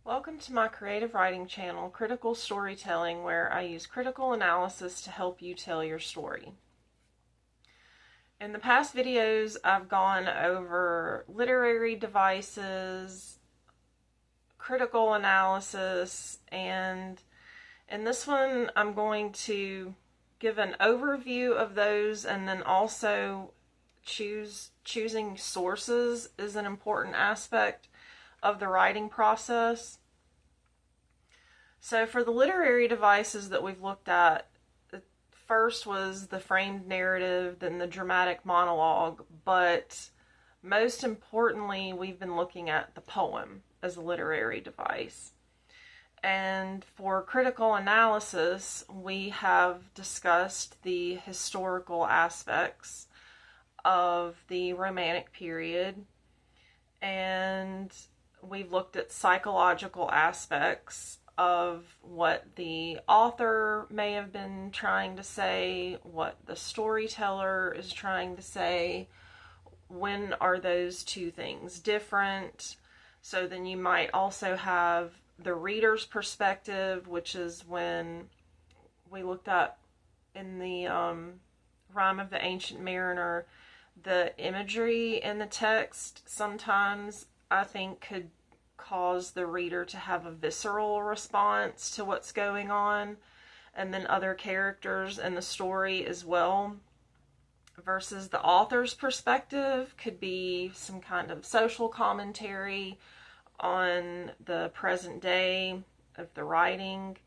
Welcome to my creative writing channel, Critical Storytelling, where I use critical analysis to help you tell your story. In the past videos, I've gone over literary devices, critical analysis, and in this one, I'm going to give an overview of those, and then also choosing sources is an important aspect of the writing process. So for the literary devices that we've looked at, the first was the framed narrative, then the dramatic monologue, but most importantly, we've been looking at the poem as a literary device. And for critical analysis, we have discussed the historical aspects of the Romantic period, and we've looked at psychological aspects of what the author may have been trying to say, what the storyteller is trying to say. When are those two things different? So then you might also have the reader's perspective, which is when we looked at in the Rime of the Ancient Mariner, the imagery in the text sometimes I think could cause the reader to have a visceral response to what's going on, and then other characters in the story as well, versus the author's perspective could be some kind of social commentary on the present day of the writing.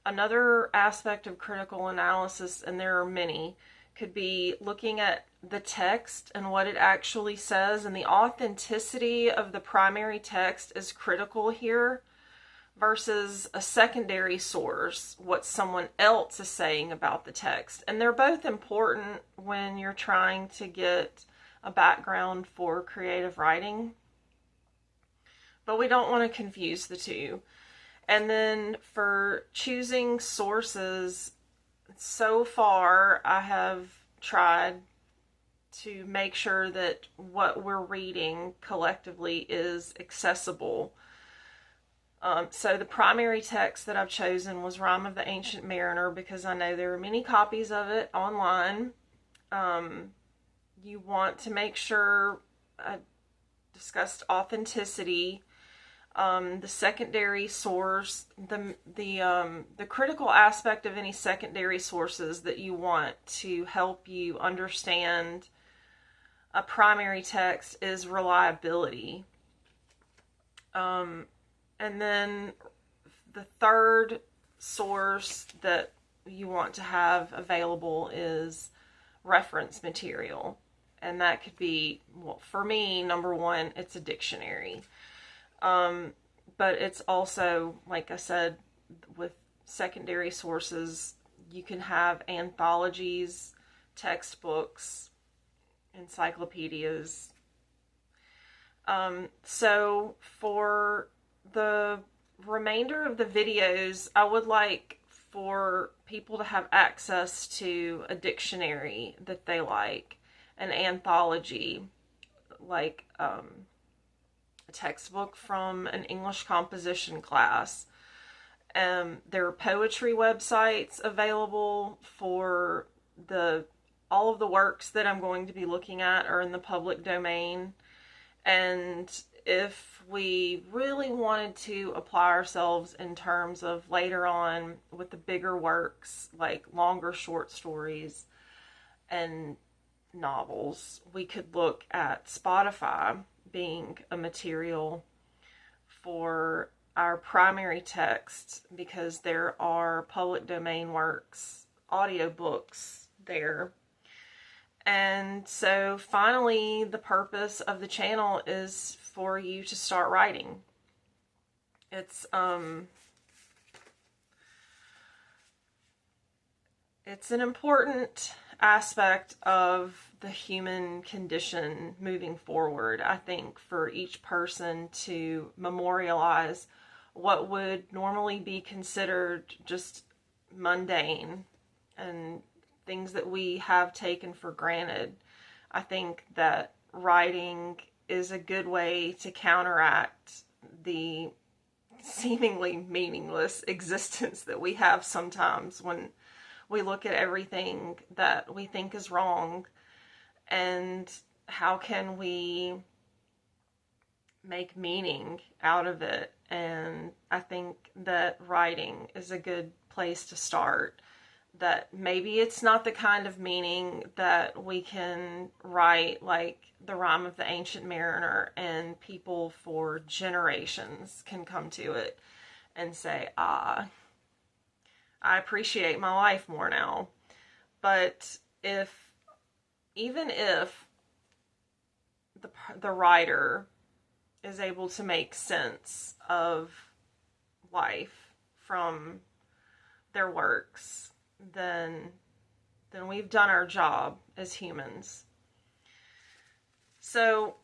Another aspect of critical analysis, and there are many, could be looking at the text and what it actually says, and the authenticity of the primary text is critical here versus a secondary source, what someone else is saying about the text. And they're both important when you're trying to get a background for creative writing, but we don't want to confuse the two. And then for choosing sources, so far I have tried to make sure that what we're reading collectively is accessible. So the primary text that I've chosen was Rime of the Ancient Mariner because I know there are many copies of it online. You want to make sure, I discussed authenticity. The secondary source, the critical aspect of any secondary sources that you want to help you understand a primary text is reliability. And then the third source that you want to have available is reference material. And that could be, well, for me, number one, it's a dictionary. But it's also, like I said, with secondary sources, you can have anthologies, textbooks, encyclopedias. So for the remainder of the videos, I would like for people to have access to a dictionary that they like, an anthology, like a textbook from an English composition class. There are poetry websites available for all of the works that I'm going to be looking at are in the public domain. And if we really wanted to apply ourselves in terms of later on with the bigger works, like longer short stories and novels, we could look at Spotify being a material for our primary text, because there are public domain works, audiobooks there. And so finally, the purpose of the channel is for you to start writing. It's an important aspect of the human condition moving forward, I think, for each person to memorialize what would normally be considered just mundane and things that we have taken for granted. I think that writing is a good way to counteract the seemingly meaningless existence that we have sometimes when we look at everything that we think is wrong, and how can we make meaning out of it. And I think that writing is a good place to start. That maybe it's not the kind of meaning that we can write like the Rime of the Ancient Mariner, and people for generations can come to it and say, ah, I appreciate my life more now. But even if the writer is able to make sense of life from their works, then we've done our job as humans. So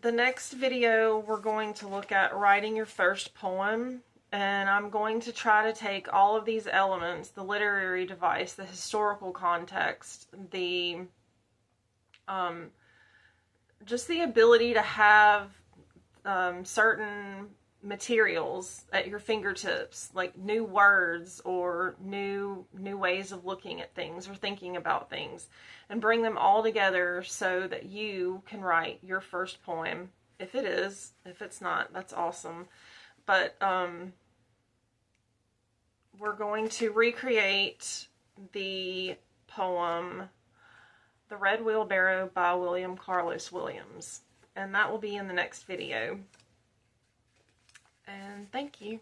the next video, we're going to look at writing your first poem, and I'm going to try to take all of these elements, the literary device, the historical context, the just the ability to have certain materials at your fingertips, like new words or new ways of looking at things or thinking about things, and bring them all together so that you can write your first poem. If it is, if it's not, that's awesome. But we're going to recreate the poem The Red Wheelbarrow by William Carlos Williams, and that will be in the next video. And thank you.